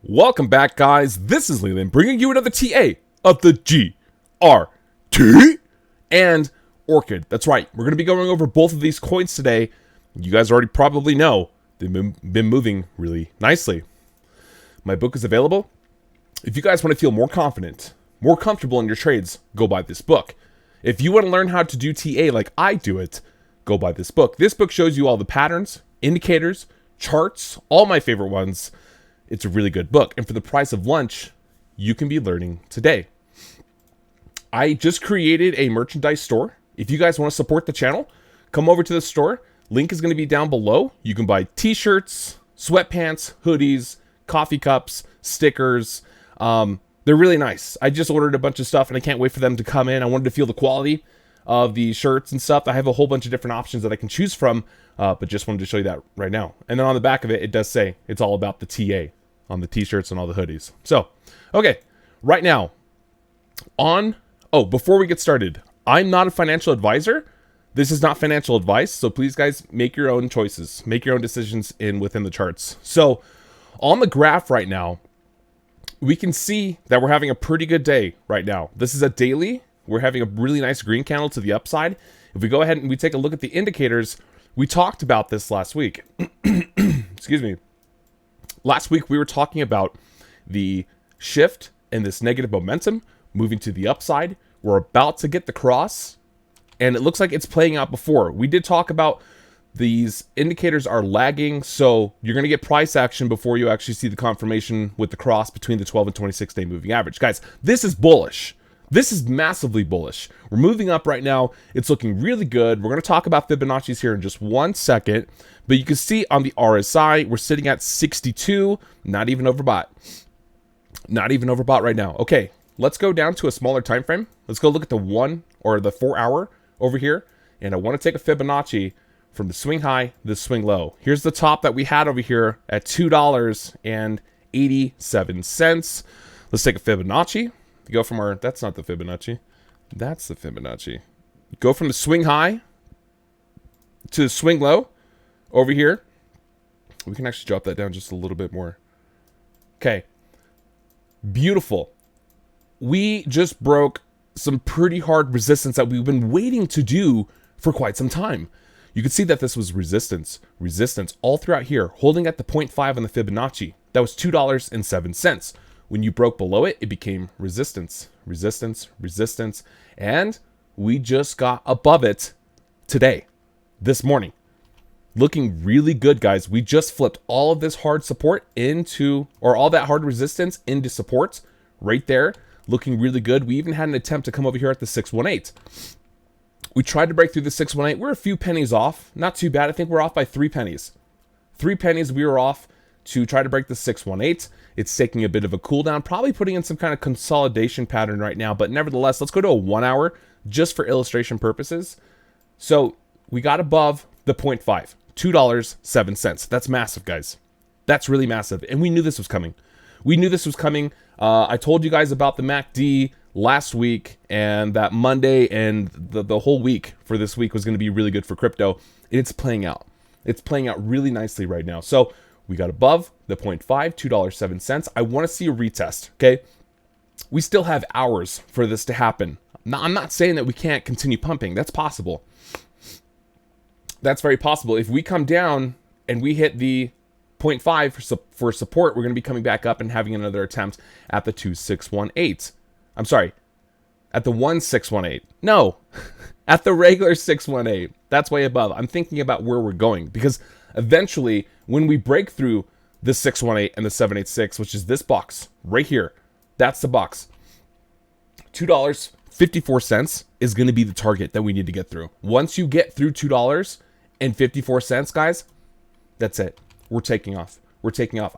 Welcome back, guys. This is Leland bringing you another TA of the GRT and Orchid. That's right. We're going to be going over both of these coins today. You guys already probably know they've been moving really nicely. My book is available. If you guys want to feel more confident, more comfortable in your trades, go buy this book. If you want to learn how to do TA like I do it, go buy this book. This book shows you all the patterns, indicators, charts, all my favorite ones. It's a really good book. And for the price of lunch, you can be learning today. I just created a merchandise store. If you guys want to support the channel, come over to the store. Link is going to be down below. You can buy t-shirts, sweatpants, hoodies, coffee cups, stickers. They're really nice. I just ordered a bunch of stuff and I can't wait for them to come in. I wanted to feel the quality of the shirts and stuff. I have a whole bunch of different options that I can choose from, but just wanted to show you that right now. And then on the back of it, it does say it's all about the TA on the t-shirts and all the hoodies. So, okay, right now before we get started, I'm not a financial advisor. This is not financial advice. So please guys, make your own choices, make your own decisions within the charts. So on the graph right now, we can see that we're having a pretty good day right now. This is a daily. We're having a really nice green candle to the upside. If we go ahead and we take a look at the indicators, we talked about this last week. Excuse me. Last week, we were talking about the shift and this negative momentum moving to the upside. We're about to get the cross, and it looks like it's playing out before. We did talk about these indicators are lagging, so you're going to get price action before you actually see the confirmation with the cross between the 12 and 26-day moving average. Guys, this is bullish. This is massively bullish. We're moving up right now. It's looking really good. We're going to talk about Fibonacci's here in just 1 second. But you can see on the RSI, we're sitting at 62. Not even overbought. Not even overbought right now. Okay, let's go down to a smaller time frame. Let's go look at the 1 or the 4 hour over here. And I want to take a Fibonacci from the swing high to the swing low. Here's the top that we had over here at $2.87. Let's take a Fibonacci. Go from our, that's not the Fibonacci. That's the Fibonacci. Go from the swing high to the swing low over here. We can actually drop that down just a little bit more. Okay. Beautiful. We just broke some pretty hard resistance that we've been waiting to do for quite some time. You can see that this was resistance all throughout here, holding at the 0.5 on the Fibonacci. That was $2.07. When you broke below it, it became resistance, and we just got above it today, this morning. Looking really good, guys. We just flipped all of this hard support all that hard resistance into support right there. Looking really good. We even had an attempt to come over here at the 618. We tried to break through the 618. We're a few pennies off. Not too bad. I think we're off by 3 pennies. 3 pennies we were off to try to break the 618. It's taking a bit of a cool down, probably putting in some kind of consolidation pattern right now, but nevertheless, let's go to a 1 hour just for illustration purposes. So we got above the 0.5, $2.07. That's massive, guys. That's really massive. And we knew this was coming. I told you guys about the MACD last week, and that Monday and the whole week for this week was going to be really good for crypto. And it's playing out. It's playing out really nicely right now. So we got above the 0.5, $2.07. I want to see a retest, okay? We still have hours for this to happen. Now, I'm not saying that we can't continue pumping. That's possible. That's very possible. If we come down and we hit the 0.5 for support, we're going to be coming back up and having another attempt at the 2618. I'm sorry, at the 1618. No, at the regular 618. That's way above. I'm thinking about where we're going because eventually, when we break through the 618 and the 786, which is this box right here, that's the box. $2.54 is going to be the target that we need to get through. Once you get through $2.54, guys, that's it. We're taking off.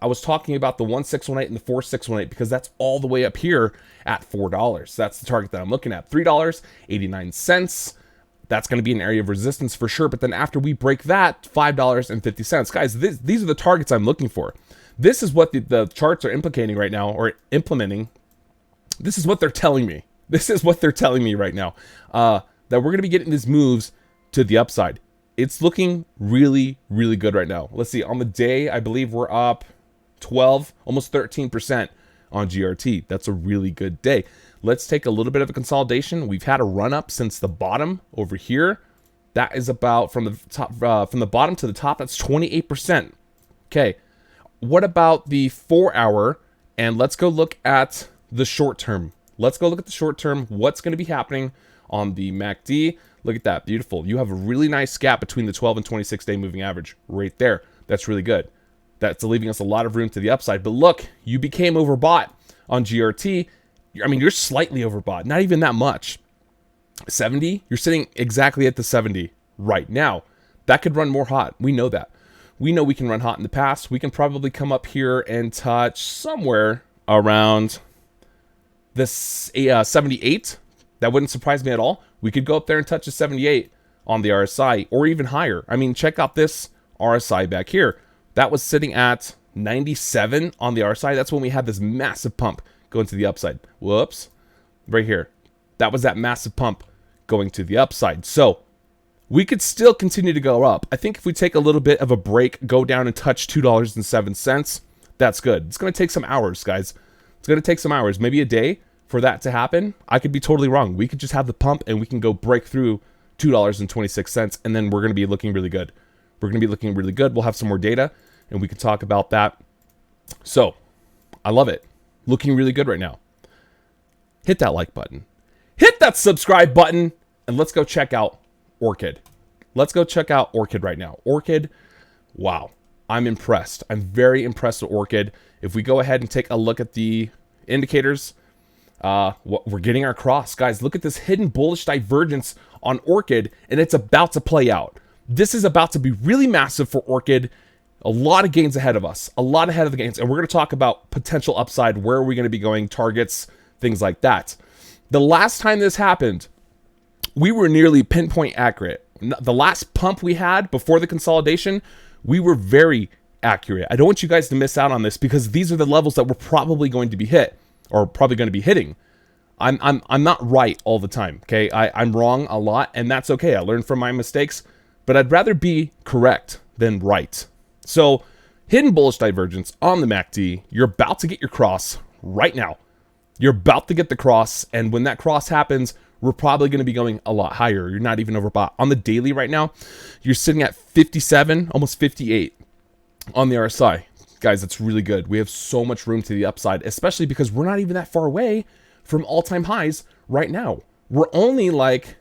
I was talking about the 1618 and the 4618 because that's all the way up here at $4. That's the target that I'm looking at. $3.89. That's going to be an area of resistance for sure. But then after we break that, $5.50. Guys, these are the targets I'm looking for. This is what the charts are implicating right now, or implementing. This is what they're telling me. This is what they're telling me right now. That we're going to be getting these moves to the upside. It's looking really, really good right now. Let's see. On the day, I believe we're up 12, almost 13% on GRT. That's a really good day. Let's take a little bit of a consolidation. We've had a run up since the bottom over here. That is about from the top, from the bottom to the top. That's 28%. Okay. What about the 4 hour? And let's go look at the short term. Let's go look at the short term. What's going to be happening on the MACD? Look at that. Beautiful. You have a really nice gap between the 12 and 26 day moving average right there. That's really good. That's leaving us a lot of room to the upside. But look, you became overbought on GRT. I mean, you're slightly overbought, not even that much. 70, you're sitting exactly at the 70 right now. That could run more hot. We know that. We know we can run hot in the past. We can probably come up here and touch somewhere around this 78. That wouldn't surprise me at all. We could go up there and touch a 78 on the RSI or even higher. I mean, check out this RSI back here. That was sitting at 97 on the RSI. That's when we had this massive pump going to the upside. Whoops. Right here. That was that massive pump going to the upside. So we could still continue to go up. I think if we take a little bit of a break, go down and touch $2.07, that's good. It's going to take some hours, guys. It's going to take some hours, maybe a day for that to happen. I could be totally wrong. We could just have the pump and we can go break through $2.26, and then we're going to be looking really good. We're going to be looking really good. We'll have some more data and we can talk about that. So I love it. Looking really good right now. Hit that like button. Hit that subscribe button, and let's go check out Orchid. Let's go check out Orchid right now. Orchid, wow. I'm impressed. I'm very impressed with Orchid. If we go ahead and take a look at the indicators, we're getting our cross. Guys, look at this hidden bullish divergence on Orchid, and it's about to play out. This is about to be really massive for Orchid. A lot of gains ahead of us. A lot ahead of the gains. And we're going to talk about potential upside. Where are we going to be going? Targets, things like that. The last time this happened, we were nearly pinpoint accurate. The last pump we had before the consolidation, we were very accurate. I don't want you guys to miss out on this because these are the levels that we're probably going to be hit or probably going to be hitting. I'm not right all the time, okay? I'm wrong a lot, and that's okay. I learn from my mistakes, but I'd rather be correct than right. So, hidden bullish divergence on the MACD. You're about to get your cross right now. You're about to get the cross, and when that cross happens, we're probably going to be going a lot higher. You're not even overbought. On the daily right now, you're sitting at 57, almost 58 on the RSI. Guys, that's really good. We have so much room to the upside, especially because we're not even that far away from all-time highs right now. We're only like,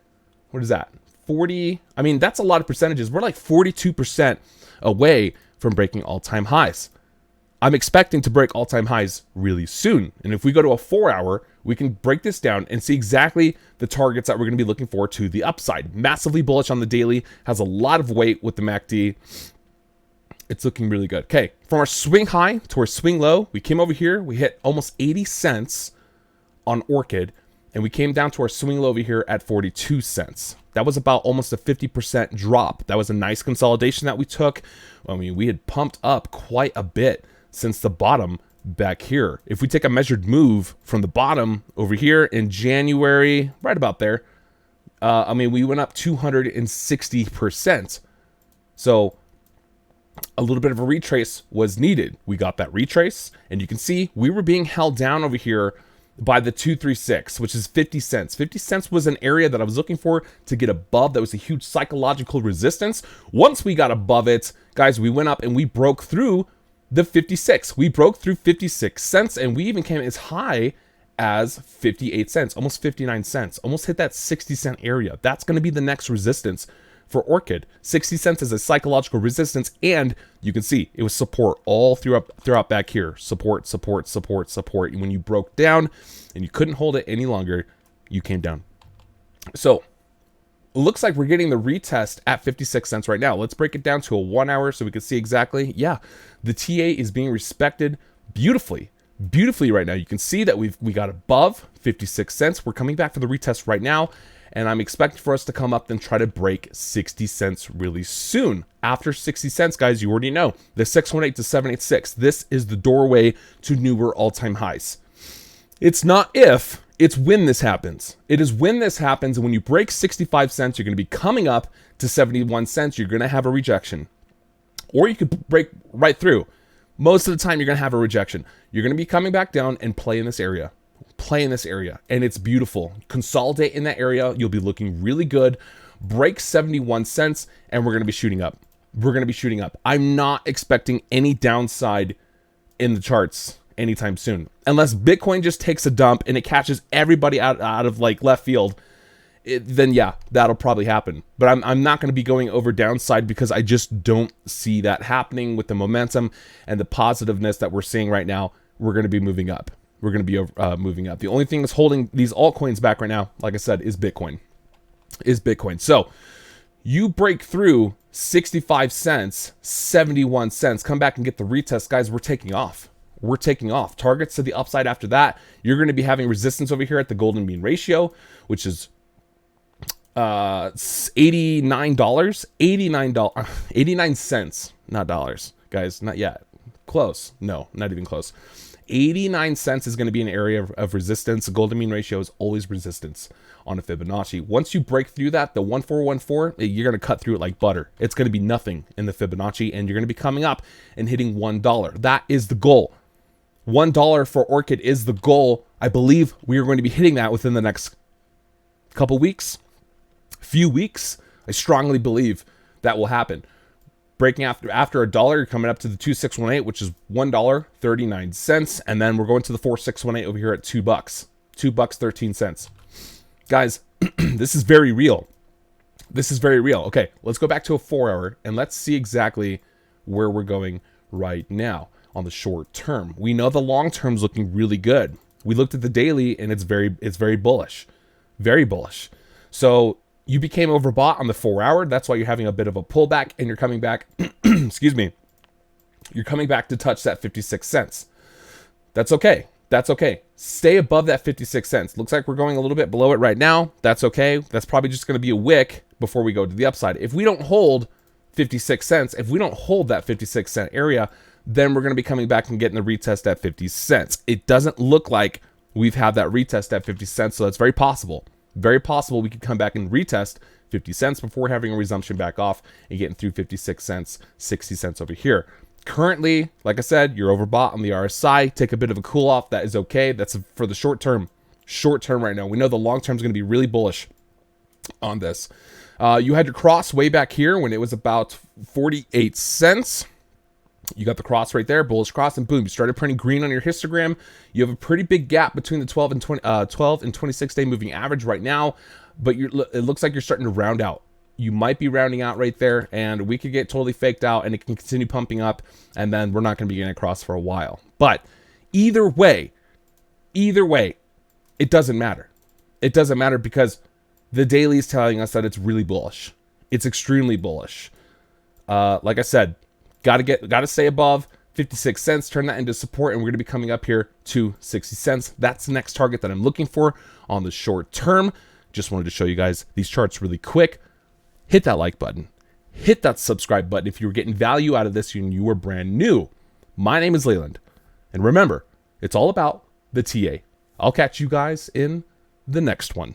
what is that? 40, I mean, that's a lot of percentages. We're like 42% away from breaking all-time highs. I'm expecting to break all-time highs really soon. And if we go to a 4 hour, we can break this down and see exactly the targets that we're going to be looking for to the upside. Massively bullish on the daily, has a lot of weight with the MACD. It's looking really good. Okay, from our swing high to our swing low, we came over here, we hit almost 80 cents on Orchid, and we came down to our swing low over here at 42 cents. That was about almost a 50% drop. That was a nice consolidation that we took. I mean, we had pumped up quite a bit since the bottom back here. If we take a measured move from the bottom over here in January, right about there, I mean, we went up 260%. So a little bit of a retrace was needed. We got that retrace, and you can see we were being held down over here by the 236, which is 50 cents. 50 cents was an area that I was looking for to get above. That was a huge psychological resistance. Once we got above it, guys, we went up and we broke through the 56. We broke through 56 cents, and we even came as high as 58 cents, almost 59 cents, almost hit that 60 cent area. That's going to be the next resistance for Orchid. 60 cents is a psychological resistance, and you can see it was support all throughout back here. Support, support, support, support. When you broke down and you couldn't hold it any longer, you came down. So it looks like we're getting the retest at 56 cents right now. Let's break it down to a 1 hour so we can see exactly. Yeah, the TA is being respected beautifully right now. You can see that we got above 56 cents. We're coming back for the retest right now, and I'm expecting for us to come up and try to break 60 cents really soon. After 60 cents, guys, you already know the 618 to 786. This is the doorway to newer all-time highs. It's not if, it's when this happens. It is when this happens, and when you break 65 cents, you're going to be coming up to 71 cents. You're going to have a rejection, or you could break right through. most of the time you're going to have a rejection. You're going to be coming back down and play in this area. Play in this area. And it's beautiful. Consolidate in that area. You'll be looking really good. Break 71 cents and we're going to be shooting up. We're going to be shooting up. I'm not expecting any downside in the charts anytime soon. Unless Bitcoin just takes a dump and it catches everybody out of like left field. Then yeah, that'll probably happen. But I'm not going to be going over downside because I just don't see that happening with the momentum and the positiveness that we're seeing right now. We're going to be moving up. We're going to be moving up. The only thing that's holding these altcoins back right now, like I said, is Bitcoin. So you break through 65 cents, 71 cents, come back and get the retest, guys. We're taking off. We're taking off. Targets to the upside after that. You're going to be having resistance over here at the golden mean ratio, which is $89, 89 cents, not dollars, guys, not yet. Close. No, not even close. 89 cents is going to be an area of resistance. The golden mean ratio is always resistance on a Fibonacci. Once you break through that, the 1414, you're going to cut through it like butter. It's going to be nothing in the Fibonacci, and you're going to be coming up and hitting $1. That is the goal. $1 for Orchid is the goal. I believe we are going to be hitting that within the next couple weeks. Few weeks. I strongly believe that will happen. Breaking after $1, you're coming up to the 2618, which is $1.39, and then we're going to the 4618 over here at $2. $2.13. Guys, this is very real. This is very real. Okay, let's go back to a 4-hour and let's see exactly where we're going right now on the short term. We know the long term is looking really good. We looked at the daily and it's very bullish. Very bullish. So you became overbought on the 4-hour. That's why you're having a bit of a pullback and you're coming back, excuse me, you're coming back to touch that 56 cents. That's okay. That's okay. Stay above that 56 cents. Looks like we're going a little bit below it right now. That's okay. That's probably just going to be a wick before we go to the upside. If we don't hold 56 cents, if we don't hold that 56 cent area, then we're going to be coming back and getting the retest at 50 cents. It doesn't look like we've had that retest at 50 cents, so that's very possible. Very possible we could come back and retest 50 cents before having a resumption back off and getting through 56 cents, 60 cents over here. Currently, like I said, you're overbought on the RSI. Take a bit of a cool off. That is okay. That's for the short term. Short term right now. We know the long term is going to be really bullish on this. You had your cross way back here when it was about 48 cents. You got the cross right there, bullish cross, and boom, you started printing green on your histogram. You have a pretty big gap between the 12 and 26-day moving average right now, but it looks like you're starting to round out. You might be rounding out right there, and we could get totally faked out, and it can continue pumping up, and then we're not going to be getting across for a while. But either way, it doesn't matter. It doesn't matter because the daily is telling us that it's really bullish. It's extremely bullish. Like I said, got to stay above 56 cents, turn that into support, and we're going to be coming up here to 60 cents. That's the next target that I'm looking for on the short term. Just wanted to show you guys these charts really quick. Hit that like button. Hit that subscribe button if you were getting value out of this and you were brand new. My name is Leyland. And remember, it's all about the TA. I'll catch you guys in the next one.